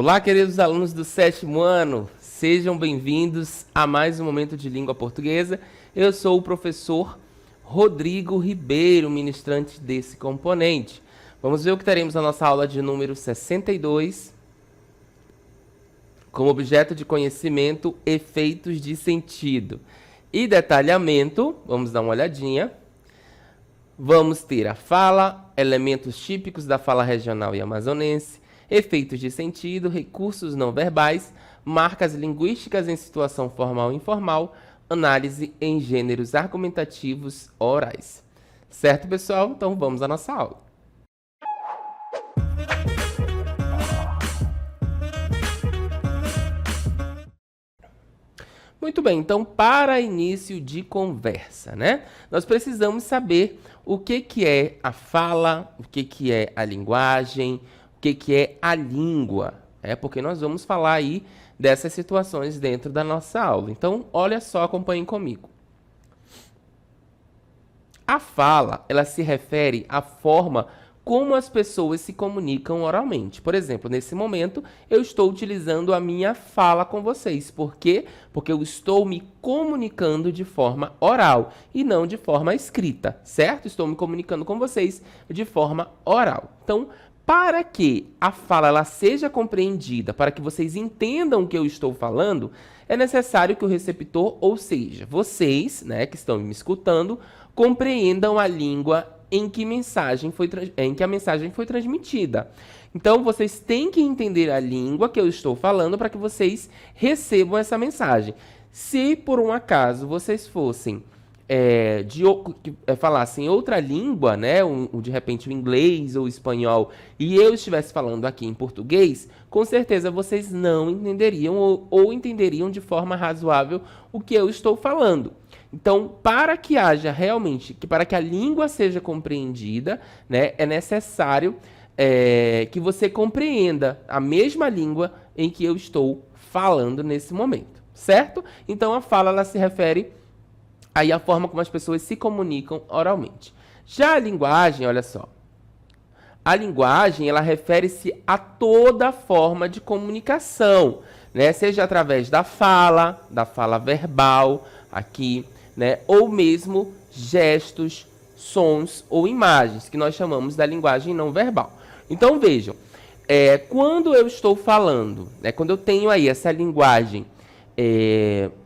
Olá, queridos alunos do 7º ano, sejam bem-vindos a mais um Momento de Língua Portuguesa. Eu sou o professor Rodrigo Ribeiro, ministrante desse componente. Vamos ver o que teremos na nossa aula de número 62, como objeto de conhecimento, efeitos de sentido e detalhamento. Vamos dar uma olhadinha. Vamos ter a fala, elementos típicos da fala regional e amazonense, efeitos de sentido, recursos não verbais, marcas linguísticas em situação formal e informal, análise em gêneros argumentativos orais. Certo, pessoal? Então vamos à nossa aula. Muito bem, então para início de conversa, né? Nós precisamos saber o que é a fala, o que é a linguagem, o que é a língua, porque nós vamos falar aí dessas situações dentro da nossa aula. Então, olha só, acompanhem comigo. A fala, ela se refere à forma como as pessoas se comunicam oralmente. Por exemplo, nesse momento, eu estou utilizando a minha fala com vocês. Por quê? Porque eu estou me comunicando de forma oral e não de forma escrita, certo? Estou me comunicando com vocês de forma oral. Então, para que a fala ela seja compreendida, para que vocês entendam o que eu estou falando, é necessário que o receptor, ou seja, vocês, né, que estão me escutando, compreendam a língua em que a mensagem foi transmitida. Então, vocês têm que entender a língua que eu estou falando para que vocês recebam essa mensagem. Se, por um acaso, vocês fossem falassem outra língua, né, de repente o inglês ou o espanhol, e eu estivesse falando aqui em português, com certeza vocês não entenderiam ou entenderiam de forma razoável o que eu estou falando. Então, para que haja realmente, para que a língua seja compreendida, né, é necessário que você compreenda a mesma língua em que eu estou falando nesse momento, certo? Então, a fala ela se refere aí a forma como as pessoas se comunicam oralmente. Já a linguagem, olha só. A linguagem, ela refere-se a toda forma de comunicação, né? Seja através da fala verbal, aqui, né? Ou mesmo gestos, sons ou imagens, que nós chamamos da linguagem não verbal. Então, vejam, quando eu estou falando, né? Quando eu tenho aí essa linguagem,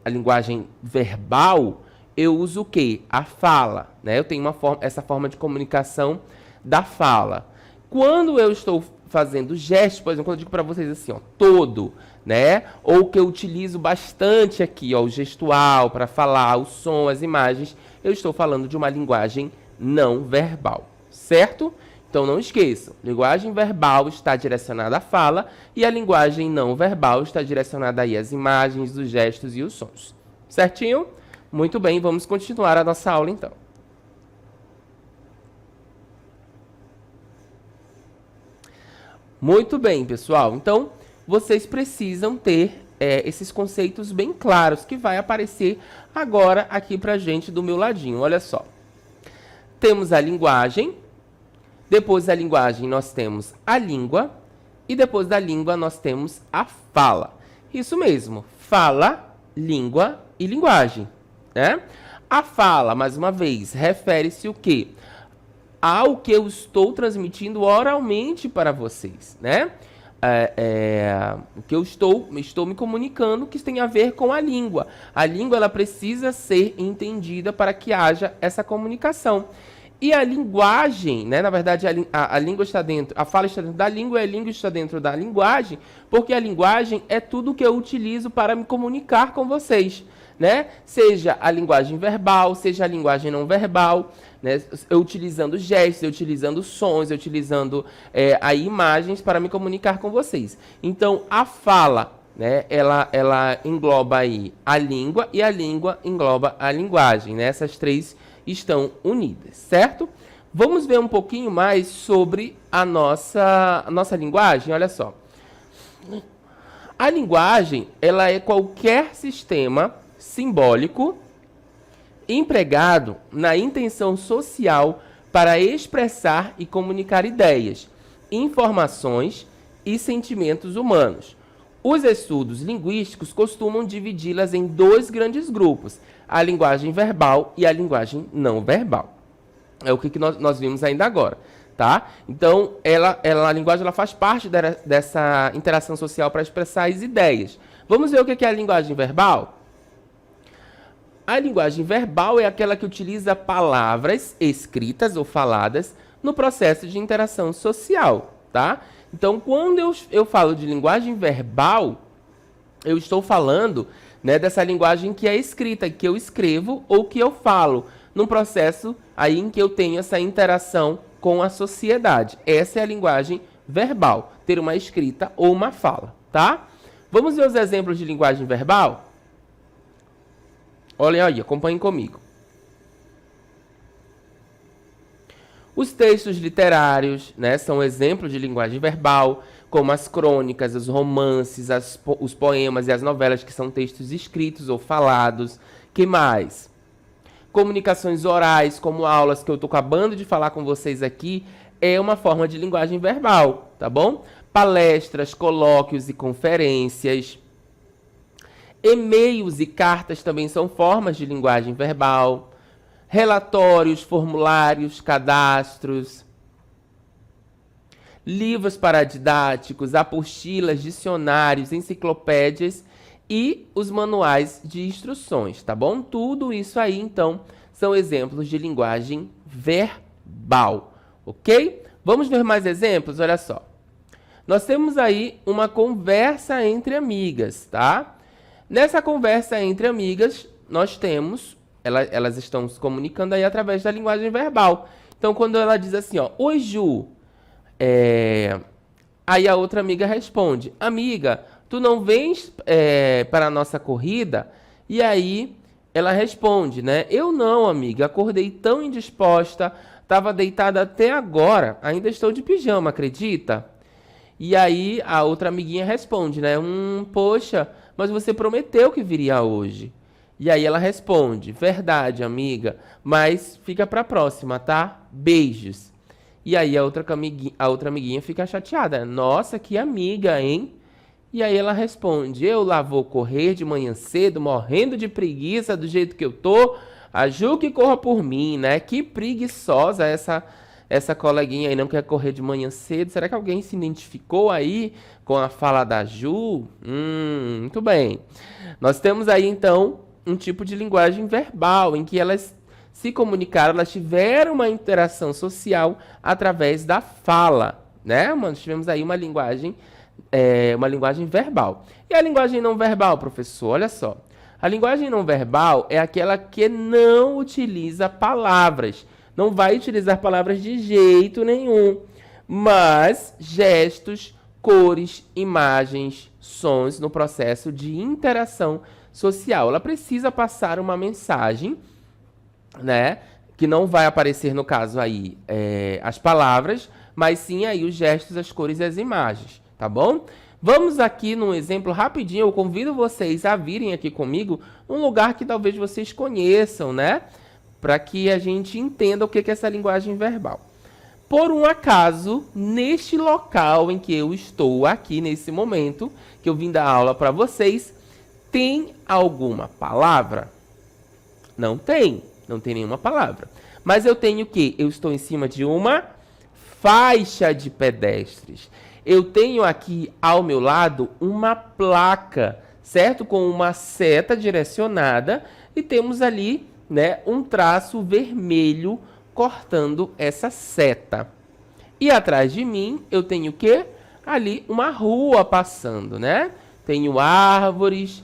a linguagem verbal, eu uso o quê? A fala, né? Eu tenho essa forma de comunicação da fala. Quando eu estou fazendo gestos, por exemplo, quando eu digo para vocês assim, ó, todo, né? Ou que eu utilizo bastante aqui, ó, o gestual para falar, o som, as imagens, eu estou falando de uma linguagem não verbal, certo? Então não esqueçam, linguagem verbal está direcionada à fala e a linguagem não verbal está direcionada aí às imagens, os gestos e os sons. Certinho? Muito bem, vamos continuar a nossa aula, então. Muito bem, pessoal. Então, vocês precisam ter esses conceitos bem claros, que vai aparecer agora aqui pra gente do meu ladinho. Olha só. Temos a linguagem, depois da linguagem nós temos a língua, e depois da língua nós temos a fala. Isso mesmo, fala, língua e linguagem. Né? A fala, mais uma vez, refere-se o quê? Ao que eu estou transmitindo oralmente para vocês, né? O que eu estou me comunicando que tem a ver com a língua. A língua ela precisa ser entendida para que haja essa comunicação. E a linguagem, né? Na verdade, a língua está dentro, a fala está dentro da língua e a língua está dentro da linguagem, porque a linguagem é tudo que eu utilizo para me comunicar com vocês. Né? Seja a linguagem verbal, seja a linguagem não verbal, né? Eu utilizando gestos, eu utilizando sons, eu utilizando aí imagens para me comunicar com vocês. Então, a fala, né? Ela engloba aí a língua e a língua engloba a linguagem. Né? Essas três estão unidas, certo? Vamos ver um pouquinho mais sobre a nossa linguagem. Olha só. A linguagem ela é qualquer sistema simbólico empregado na intenção social para expressar e comunicar ideias, informações e sentimentos humanos. Os estudos linguísticos costumam dividi-las em dois grandes grupos, a linguagem verbal e a linguagem não verbal. É o que nós vimos ainda agora, tá? Então, a linguagem ela faz parte dessa interação social para expressar as ideias. Vamos ver o que é a linguagem verbal? A linguagem verbal é aquela que utiliza palavras escritas ou faladas no processo de interação social, tá? Então, quando eu falo de linguagem verbal, eu estou falando, né, dessa linguagem que é escrita, que eu escrevo ou que eu falo, num processo aí em que eu tenho essa interação com a sociedade. Essa é a linguagem verbal, ter uma escrita ou uma fala, tá? Vamos ver os exemplos de linguagem verbal? Olhem aí, acompanhem comigo. Os textos literários, né, são exemplos de linguagem verbal, como as crônicas, os romances, os poemas e as novelas, que são textos escritos ou falados. Que mais? Comunicações orais, como aulas que eu estou acabando de falar com vocês aqui, é uma forma de linguagem verbal, tá bom? Palestras, colóquios e conferências. E-mails e cartas também são formas de linguagem verbal. Relatórios, formulários, cadastros, livros paradidáticos, apostilas, dicionários, enciclopédias e os manuais de instruções, tá bom? Tudo isso aí, então, são exemplos de linguagem verbal, ok? Vamos ver mais exemplos? Olha só. Nós temos aí uma conversa entre amigas, tá? Nessa conversa entre amigas, nós temos... Elas estão se comunicando aí através da linguagem verbal. Então, quando ela diz assim, ó, oi, Ju. Aí a outra amiga responde, amiga, tu não vens para a nossa corrida? E aí ela responde, né? Eu não, amiga, acordei tão indisposta, estava deitada até agora, ainda estou de pijama, acredita? E aí a outra amiguinha responde, né? Poxa, mas você prometeu que viria hoje. E aí ela responde, verdade, amiga, mas fica pra próxima, tá? Beijos. E aí a outra amiguinha fica chateada. Nossa, que amiga, hein? E aí ela responde, eu lá vou correr de manhã cedo, morrendo de preguiça do jeito que eu tô. A Ju que corra por mim, né? Que preguiçosa essa coleguinha aí, não quer correr de manhã cedo. Será que alguém se identificou aí com a fala da Ju? Muito bem. Nós temos aí, então, um tipo de linguagem verbal, em que elas se comunicaram, elas tiveram uma interação social através da fala, né? Nós tivemos aí uma linguagem verbal. E a linguagem não verbal, professor? Olha só. A linguagem não verbal é aquela que não utiliza palavras. Não vai utilizar palavras de jeito nenhum, mas gestos, cores, imagens, sons no processo de interação social. Ela precisa passar uma mensagem, né, que não vai aparecer no caso aí as palavras, mas sim aí os gestos, as cores e as imagens, tá bom? Vamos aqui num exemplo rapidinho. Eu convido vocês a virem aqui comigo num lugar que talvez vocês conheçam, né, para que a gente entenda o que é essa linguagem verbal. Por um acaso, neste local em que eu estou aqui nesse momento, que eu vim dar aula para vocês, tem alguma palavra? Não tem nenhuma palavra. Mas eu tenho o quê? Eu estou em cima de uma faixa de pedestres. Eu tenho aqui ao meu lado uma placa, certo? Com uma seta direcionada e temos ali, né, um traço vermelho cortando essa seta. E atrás de mim eu tenho o quê? Ali uma rua passando, né? Tenho árvores.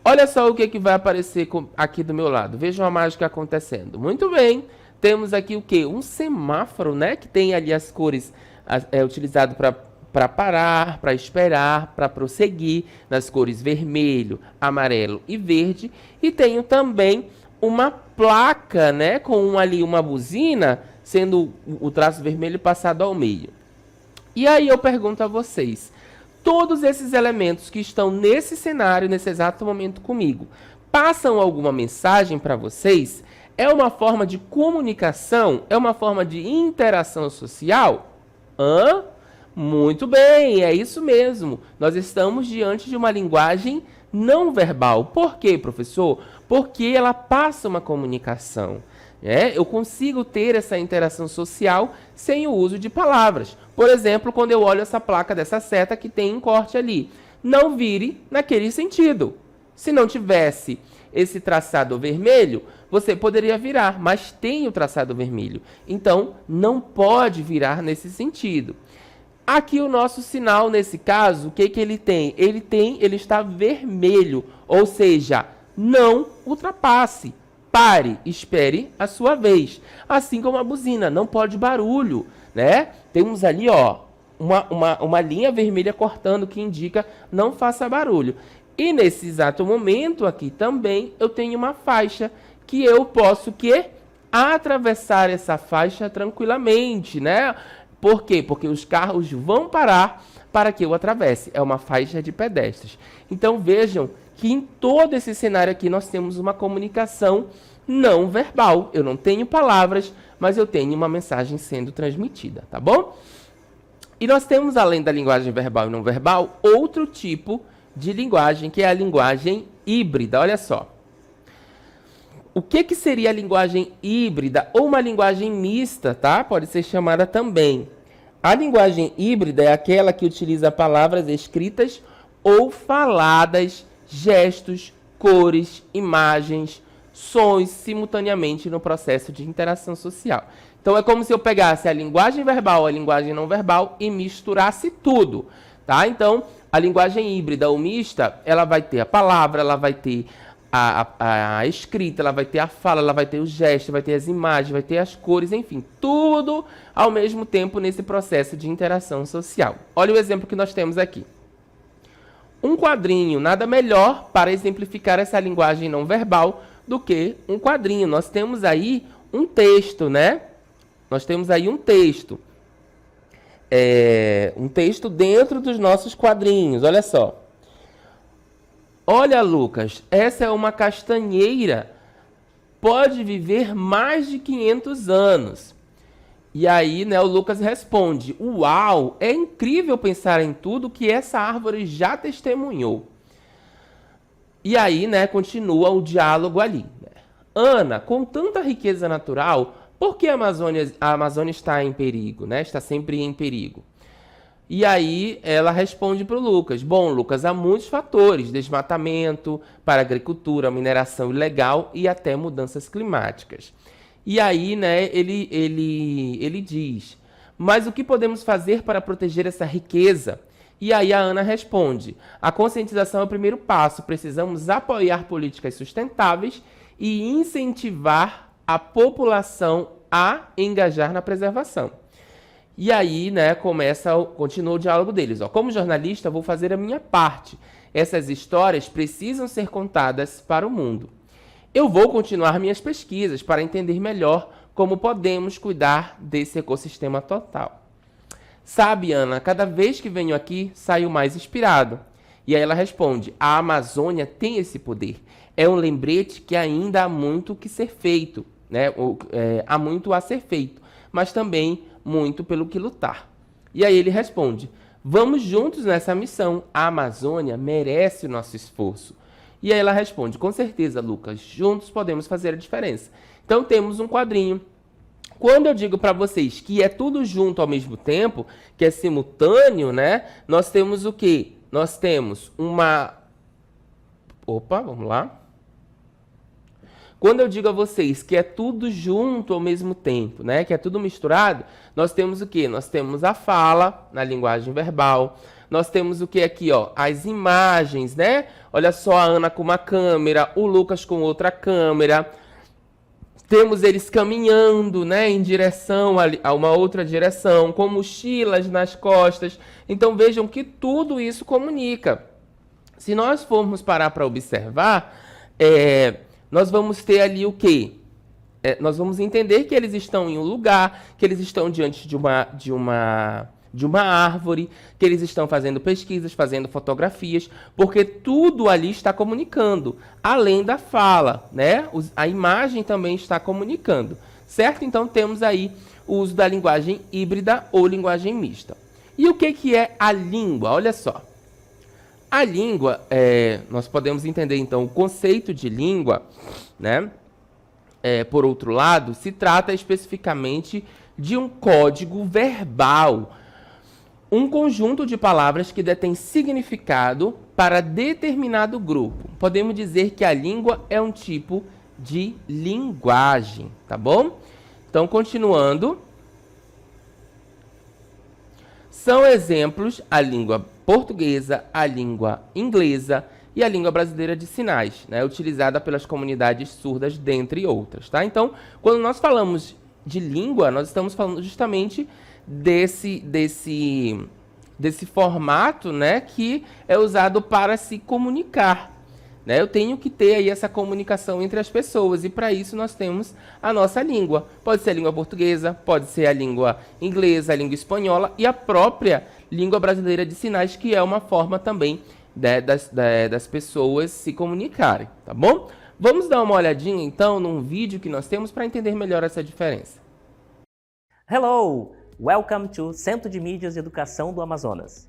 Olha só o que vai aparecer aqui do meu lado. Vejam a mágica acontecendo. Muito bem. Temos aqui o quê? Um semáforo, né? Que tem ali as cores utilizado para parar, para esperar, para prosseguir, nas cores vermelho, amarelo e verde. E tenho também uma placa, né? Com ali uma buzina, sendo o traço vermelho passado ao meio. E aí eu pergunto a vocês, todos esses elementos que estão nesse cenário, nesse exato momento comigo, passam alguma mensagem para vocês? É uma forma de comunicação? É uma forma de interação social? Muito bem, é isso mesmo. Nós estamos diante de uma linguagem não verbal. Por quê, professor? Porque ela passa uma comunicação. Eu consigo ter essa interação social sem o uso de palavras. Por exemplo, quando eu olho essa placa dessa seta que tem um corte ali. Não vire naquele sentido. Se não tivesse esse traçado vermelho, você poderia virar, mas tem o traçado vermelho. Então, não pode virar nesse sentido. Aqui o nosso sinal, nesse caso, o que ele tem? Ele está vermelho, ou seja, não ultrapasse. Pare, espere a sua vez. Assim como a buzina, não pode barulho, né? Temos ali, ó, uma linha vermelha cortando que indica não faça barulho. E nesse exato momento aqui também eu tenho uma faixa que eu posso atravessar essa faixa tranquilamente, né? Por quê? Porque os carros vão parar para que eu atravesse. É uma faixa de pedestres. Então vejam que em todo esse cenário aqui nós temos uma comunicação não verbal. Eu não tenho palavras, mas eu tenho uma mensagem sendo transmitida, tá bom? E nós temos, além da linguagem verbal e não verbal, outro tipo de linguagem, que é a linguagem híbrida. Olha só. O que seria a linguagem híbrida ou uma linguagem mista, tá? Pode ser chamada também. A linguagem híbrida é aquela que utiliza palavras escritas ou faladas, gestos, cores, imagens, sons simultaneamente no processo de interação social. Então é como se eu pegasse a linguagem verbal, a linguagem não verbal e misturasse tudo, tá? Então, a linguagem híbrida ou mista, ela vai ter a palavra, ela vai ter a escrita, ela vai ter a fala, ela vai ter o gesto, vai ter as imagens, vai ter as cores, enfim, tudo ao mesmo tempo nesse processo de interação social. Olha o exemplo que nós temos aqui. Um quadrinho, nada melhor para exemplificar essa linguagem não verbal do que um quadrinho. Nós temos aí um texto, né? Nós temos aí um texto. Um texto dentro dos nossos quadrinhos, olha só. Olha, Lucas, essa é uma castanheira, pode viver mais de 500 anos. E aí, né, o Lucas responde, uau, é incrível pensar em tudo que essa árvore já testemunhou. E aí, né, continua o diálogo ali. Ana, com tanta riqueza natural, por que a Amazônia está em perigo, né? Está sempre em perigo. E aí ela responde para o Lucas. Bom, Lucas, há muitos fatores, desmatamento para agricultura, mineração ilegal e até mudanças climáticas. E aí, né, ele diz, mas o que podemos fazer para proteger essa riqueza? E aí a Ana responde, a conscientização é o primeiro passo, precisamos apoiar políticas sustentáveis e incentivar a população a engajar na preservação. E aí, né, continua o diálogo deles. Como jornalista, vou fazer a minha parte. Essas histórias precisam ser contadas para o mundo. Eu vou continuar minhas pesquisas para entender melhor como podemos cuidar desse ecossistema total. Sabe, Ana, cada vez que venho aqui, saio mais inspirado. E aí ela responde, a Amazônia tem esse poder. É um lembrete que ainda há muito que ser feito, né? Há muito a ser feito, mas também muito pelo que lutar. E aí ele responde, vamos juntos nessa missão, a Amazônia merece o nosso esforço. E aí ela responde, com certeza, Lucas, juntos podemos fazer a diferença. Então temos um quadrinho. Quando eu digo para vocês que é tudo junto ao mesmo tempo, que é simultâneo, né? Nós temos o quê? Nós temos uma... Opa, vamos lá. Quando eu digo a vocês que é tudo junto ao mesmo tempo, né, que é tudo misturado, nós temos o quê? Nós temos a fala na linguagem verbal, nós temos o que aqui, ó, as imagens, né? Olha só a Ana com uma câmera, o Lucas com outra câmera. Temos eles caminhando, né, em direção a uma outra direção, com mochilas nas costas. Então vejam que tudo isso comunica. Se nós formos parar para observar, nós vamos ter ali o quê? Nós vamos entender que eles estão em um lugar, que eles estão diante de uma árvore, que eles estão fazendo pesquisas, fazendo fotografias, porque tudo ali está comunicando, além da fala, né? A imagem também está comunicando, certo? Então temos aí o uso da linguagem híbrida ou linguagem mista. E o que é a língua? Olha só. A língua, nós podemos entender, então, o conceito de língua, né? Por outro lado, se trata especificamente de um código verbal, um conjunto de palavras que detém significado para determinado grupo. Podemos dizer que a língua é um tipo de linguagem, tá bom? Então, continuando. São exemplos a língua portuguesa, a língua inglesa e a língua brasileira de sinais, né, utilizada pelas comunidades surdas, dentre outras. Tá? Então, quando nós falamos de língua, nós estamos falando justamente desse formato, né, que é usado para se comunicar. Né? Eu tenho que ter aí essa comunicação entre as pessoas, e para isso nós temos a nossa língua. Pode ser a língua portuguesa, pode ser a língua inglesa, a língua espanhola e a própria língua brasileira de sinais, que é uma forma também, né, das pessoas se comunicarem, tá bom? Vamos dar uma olhadinha então num vídeo que nós temos para entender melhor essa diferença. Hello! Welcome to Centro de Mídias de Educação do Amazonas.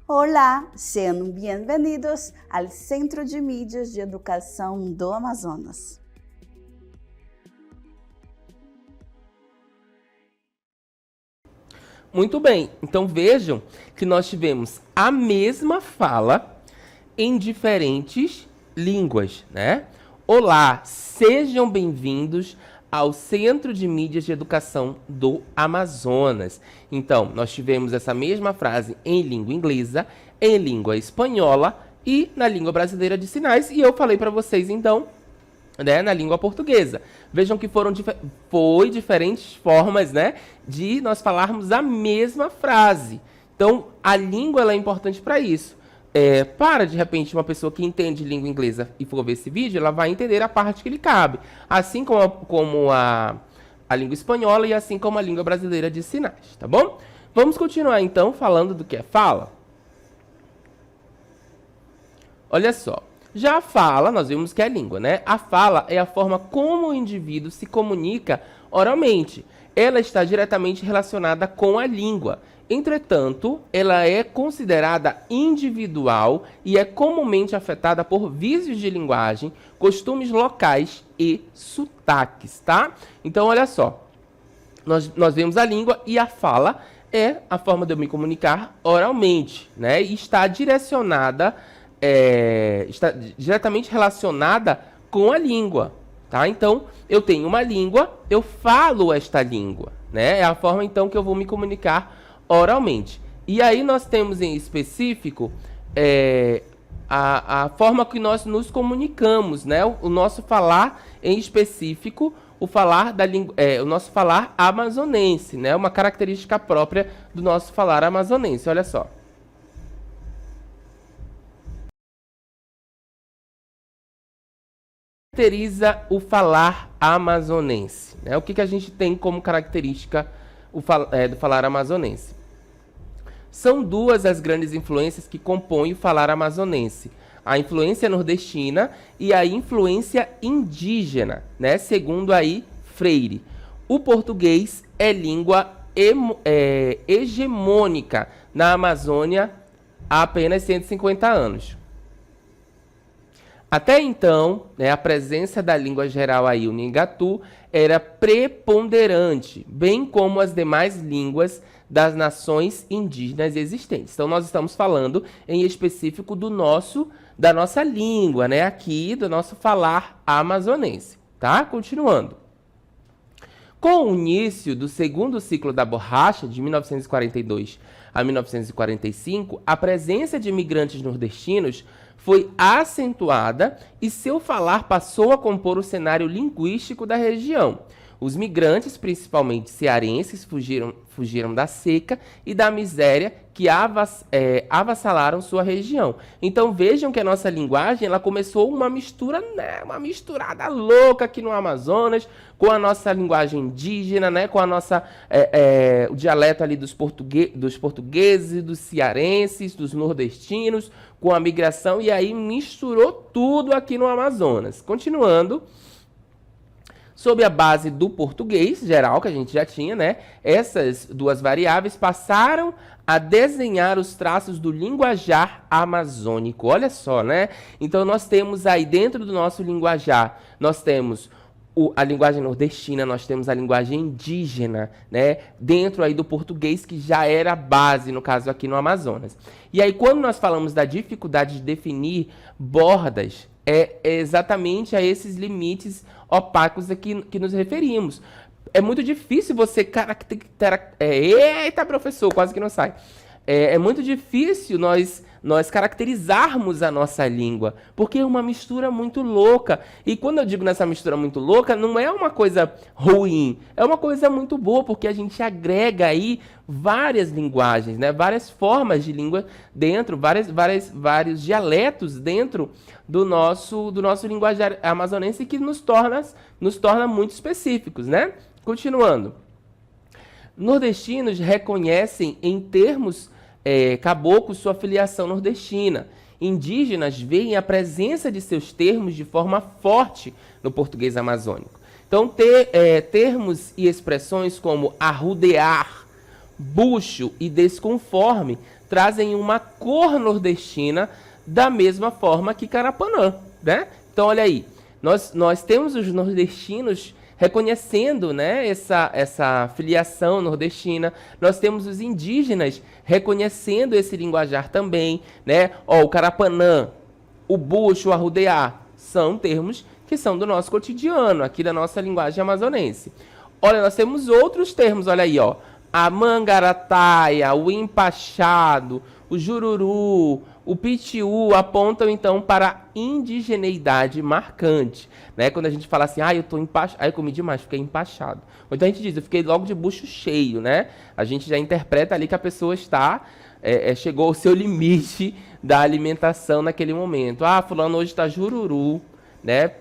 Olá, sejam bem-vindos ao Centro de Mídias de Educação do Amazonas. Muito bem, então vejam que nós tivemos a mesma fala em diferentes línguas, né? Olá, sejam bem-vindos ao Centro de Mídias de Educação do Amazonas. Então, nós tivemos essa mesma frase em língua inglesa, em língua espanhola e na língua brasileira de sinais. E eu falei para vocês, então, né, na língua portuguesa. Vejam que foi diferentes formas, né, de nós falarmos a mesma frase. Então, a língua ela é importante para isso. De repente, uma pessoa que entende língua inglesa e for ver esse vídeo, ela vai entender a parte que lhe cabe. Assim como a língua espanhola e assim como a língua brasileira de sinais, tá bom? Vamos continuar, então, falando do que é fala. Olha só. Já a fala, nós vimos que é a língua, né? A fala é a forma como o indivíduo se comunica oralmente. Ela está diretamente relacionada com a língua. Entretanto, ela é considerada individual e é comumente afetada por vícios de linguagem, costumes locais e sotaques, tá? Então, olha só. Nós vemos a língua e a fala é a forma de eu me comunicar oralmente, né? E está diretamente relacionada com a língua, tá? Então, eu tenho uma língua, eu falo esta língua, né? É a forma, então, que eu vou me comunicar oralmente. E aí nós temos em específico a forma que nós nos comunicamos, né? O nosso falar em específico, o nosso falar amazonense, né? Uma característica própria do nosso falar amazonense. Olha só. Caracteriza o falar amazonense, né? O que a gente tem como característica do falar amazonense? São duas as grandes influências que compõem o falar amazonense: a influência nordestina e a influência indígena, né? Segundo aí Freire. O português é língua hegemônica na Amazônia há apenas 150 anos. Até então, né, a presença da língua geral aí, o Ningatu, era preponderante, bem como as demais línguas das nações indígenas existentes. Então, nós estamos falando em específico da nossa língua, né, aqui do nosso falar amazonense, tá? Continuando. Com o início do segundo ciclo da borracha, de 1942 a 1945, a presença de imigrantes nordestinos foi acentuada e seu falar passou a compor o cenário linguístico da região. Os migrantes, principalmente cearenses, fugiram da seca e da miséria que avassalaram sua região. Então vejam que a nossa linguagem ela começou uma mistura, né, uma misturada louca aqui no Amazonas, com a nossa linguagem indígena, né, com a nossa o dialeto ali dos portugueses, dos cearenses, dos nordestinos, com a migração, e aí misturou tudo aqui no Amazonas. Continuando. Sob a base do português geral, que a gente já tinha, né? Essas duas variáveis passaram a desenhar os traços do linguajar amazônico. Olha só, né? Então, nós temos aí dentro do nosso linguajar, nós temos a linguagem nordestina, nós temos a linguagem indígena, né? Dentro aí do português, que já era a base, no caso aqui no Amazonas. E aí, quando nós falamos da dificuldade de definir bordas, é exatamente a esses limites opacos a que nos referimos. É muito difícil você caracterizar... Eita, professor, quase que não sai. É muito difícil nós caracterizarmos a nossa língua, porque é uma mistura muito louca. E quando eu digo nessa mistura muito louca, não é uma coisa ruim, é uma coisa muito boa, porque a gente agrega aí várias linguagens, né? Várias formas de língua dentro, vários dialetos dentro do nosso linguajar amazonense, que nos torna muito específicos, né? Continuando. Nordestinos reconhecem em termos caboclos sua filiação nordestina. Indígenas veem a presença de seus termos de forma forte no português amazônico. Então, termos e expressões como arrudear, bucho e desconforme trazem uma cor nordestina da mesma forma que Carapanã, né? Então, olha aí, nós temos os nordestinos reconhecendo, né, essa filiação nordestina. Nós temos os indígenas reconhecendo esse linguajar também, né? Ó, o Carapanã, o bucho, o arrudear, são termos que são do nosso cotidiano, aqui da nossa linguagem amazonense. Olha, nós temos outros termos, olha aí, ó. A mangarataia, o empachado, o jururu, o pitiu apontam, então, para a indigeneidade marcante, né? Quando a gente fala assim, eu tô empachado, eu comi demais, fiquei empachado. Ou então a gente diz, eu fiquei logo de bucho cheio, né? A gente já interpreta ali que a pessoa chegou ao seu limite da alimentação naquele momento. Fulano hoje tá jururu, né?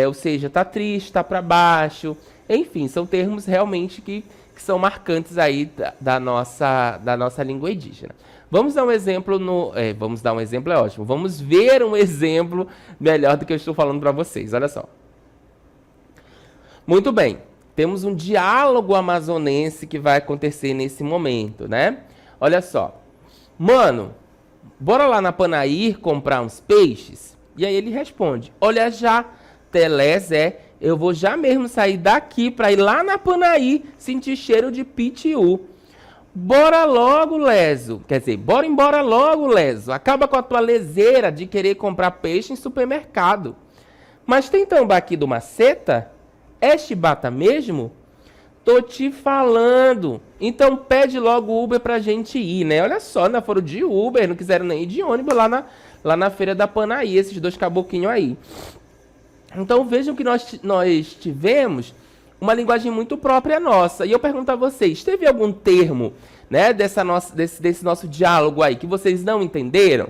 Ou seja, tá triste, tá para baixo. Enfim, são termos realmente que são marcantes aí da nossa língua indígena. Vamos dar um exemplo vamos dar um exemplo, é ótimo. Vamos ver um exemplo melhor do que eu estou falando para vocês. Olha só. Muito bem. Temos um diálogo amazonense que vai acontecer nesse momento, né? Olha só. Mano, bora lá na Panair comprar uns peixes? E aí ele responde, olha já, Telezé, eu vou já mesmo sair daqui para ir lá na Panair sentir cheiro de pitiu. Bora logo, Leso. Quer dizer, bora embora logo, Leso. Acaba com a tua leseira de querer comprar peixe em supermercado. Mas tem tambaqui do maceta? É chibata mesmo? Tô te falando. Então pede logo o Uber pra gente ir, né? Olha só, né? Foram de Uber, não quiseram nem ir de ônibus lá na feira da Panaí, esses dois caboquinhos aí. Então vejam que nós tivemos uma linguagem muito própria nossa. E eu pergunto a vocês, teve algum termo, né, desse nosso diálogo aí que vocês não entenderam?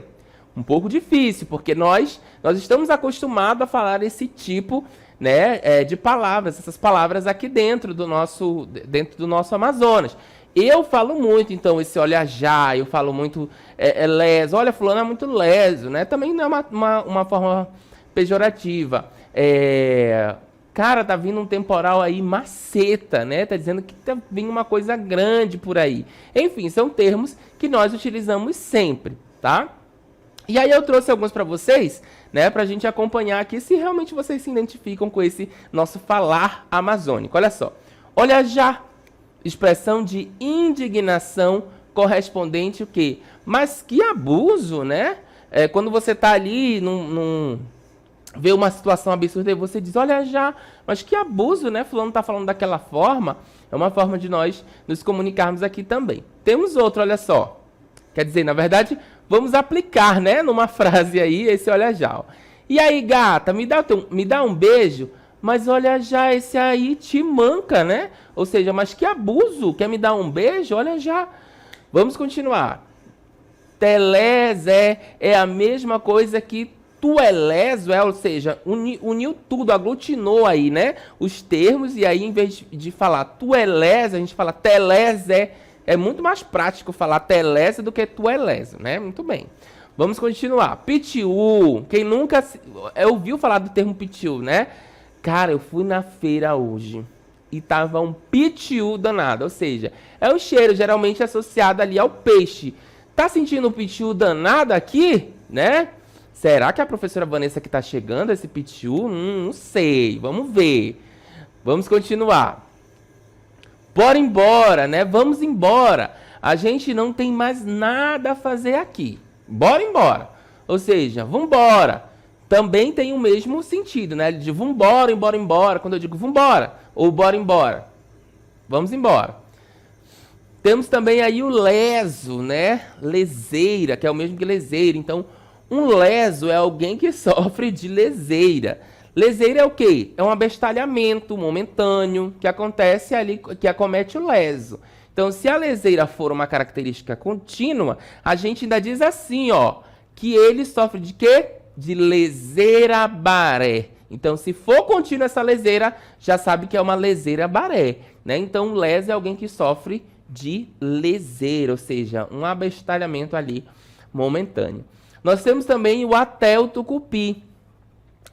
Um pouco difícil, porque nós estamos acostumados a falar esse tipo, né, de palavras, essas palavras aqui dentro do nosso Amazonas. Eu falo muito, então, esse olha já, eu falo muito leso. Olha, fulano é muito leso, né? Também não é uma forma pejorativa. Cara, tá vindo um temporal aí, maceta, né? Tá dizendo que tá vindo uma coisa grande por aí. Enfim, são termos que nós utilizamos sempre, tá? E aí eu trouxe alguns para vocês, né? Pra gente acompanhar aqui se realmente vocês se identificam com esse nosso falar amazônico. Olha só. Olha já. Expressão de indignação correspondente o quê? Mas que abuso, né? Quando você tá ali vê uma situação absurda e você diz, olha já, mas que abuso, né? Fulano tá falando daquela forma. É uma forma de nós nos comunicarmos aqui também. Temos outro, olha só. Quer dizer, na verdade, vamos aplicar, né, numa frase aí, esse olha já. Ó. E aí, gata, me dá um beijo, mas olha já, esse aí te manca, né? Ou seja, mas que abuso, quer me dar um beijo? Olha já. Vamos continuar. Telezé é a mesma coisa que tu é leso, ou seja, uniu tudo, aglutinou aí, né, os termos, e aí em vez de falar tu é leso, a gente fala telezé. É muito mais prático falar telese do que tu é leso, né? Muito bem. Vamos continuar. Pitiu. Quem nunca ouviu falar do termo pitiu, né? Cara, eu fui na feira hoje e tava um pitiu danado, ou seja, é um cheiro geralmente associado ali ao peixe. Tá sentindo um pitiu danado aqui, né? Será que a professora Vanessa que tá chegando, esse pitiu? Não sei, vamos ver. Vamos continuar. Bora embora, né? Vamos embora. A gente não tem mais nada a fazer aqui. Bora embora. Ou seja, vambora. Também tem o mesmo sentido, né? De vambora, embora, embora. Quando eu digo vambora ou bora embora. Vamos embora. Temos também aí o leso, né? Leseira, que é o mesmo que leseira. Então, um leso é alguém que sofre de leseira. Leseira é o quê? É um abestalhamento momentâneo que acontece ali, que acomete o leso. Então, se a leseira for uma característica contínua, a gente ainda diz assim, ó, que ele sofre de quê? De leseira baré. Então, se for contínua essa leseira, já sabe que é uma leseira baré, né? Então, leso é alguém que sofre de leseira, ou seja, um abestalhamento ali momentâneo. Nós temos também o atel tucupi.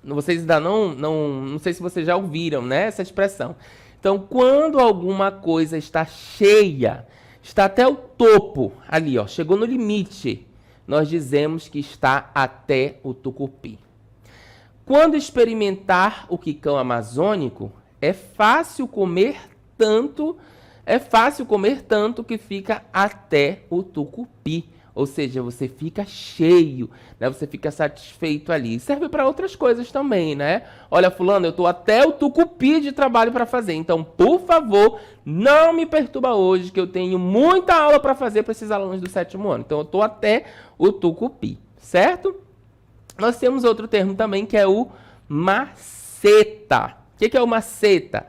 Vocês ainda não sei se vocês já ouviram, né, essa expressão. Então, quando alguma coisa está cheia, está até o topo ali, ó, chegou no limite, nós dizemos que está até o tucupi. Quando experimentar o quicão amazônico, é fácil comer tanto que fica até o tucupi. Ou seja, você fica cheio, né? Você fica satisfeito ali. Serve para outras coisas também, né? Olha, fulano, eu tô até o tucupi de trabalho para fazer. Então, por favor, não me perturba hoje, que eu tenho muita aula para fazer para esses alunos do 7º ano. Então, eu tô até o tucupi, certo? Nós temos outro termo também, que é o maceta. O que é o maceta?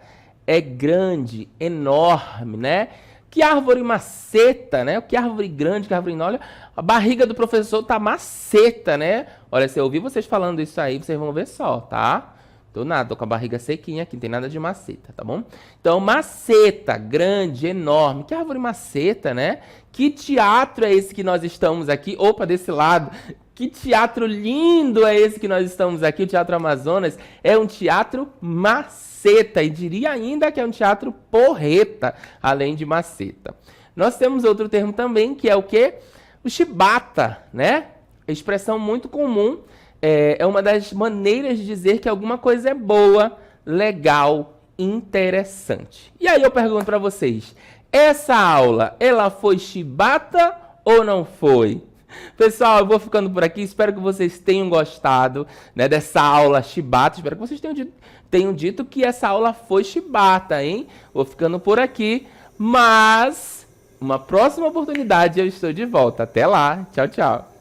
É grande, enorme, né? Que árvore maceta, né? Que árvore grande, que árvore enorme. Olha, a barriga do professor tá maceta, né? Olha, se eu ouvir vocês falando isso aí, vocês vão ver só, tá? Tô nada, tô com a barriga sequinha aqui, não tem nada de maceta, tá bom? Então, maceta, grande, enorme. Que árvore maceta, né? Que teatro é esse que nós estamos aqui? Opa, desse lado. Que teatro lindo é esse que nós estamos aqui? O Teatro Amazonas é um teatro maceta, e diria ainda que é um teatro porreta, além de maceta. Nós temos outro termo também, que é o quê? O chibata, né? Expressão muito comum, é uma das maneiras de dizer que alguma coisa é boa, legal, interessante. E aí eu pergunto para vocês, essa aula, ela foi chibata ou não foi? Pessoal, eu vou ficando por aqui, espero que vocês tenham gostado, né, dessa aula chibata, espero que vocês tenham dito que essa aula foi chibata, hein? Vou ficando por aqui, mas uma próxima oportunidade eu estou de volta. Até lá, tchau, tchau.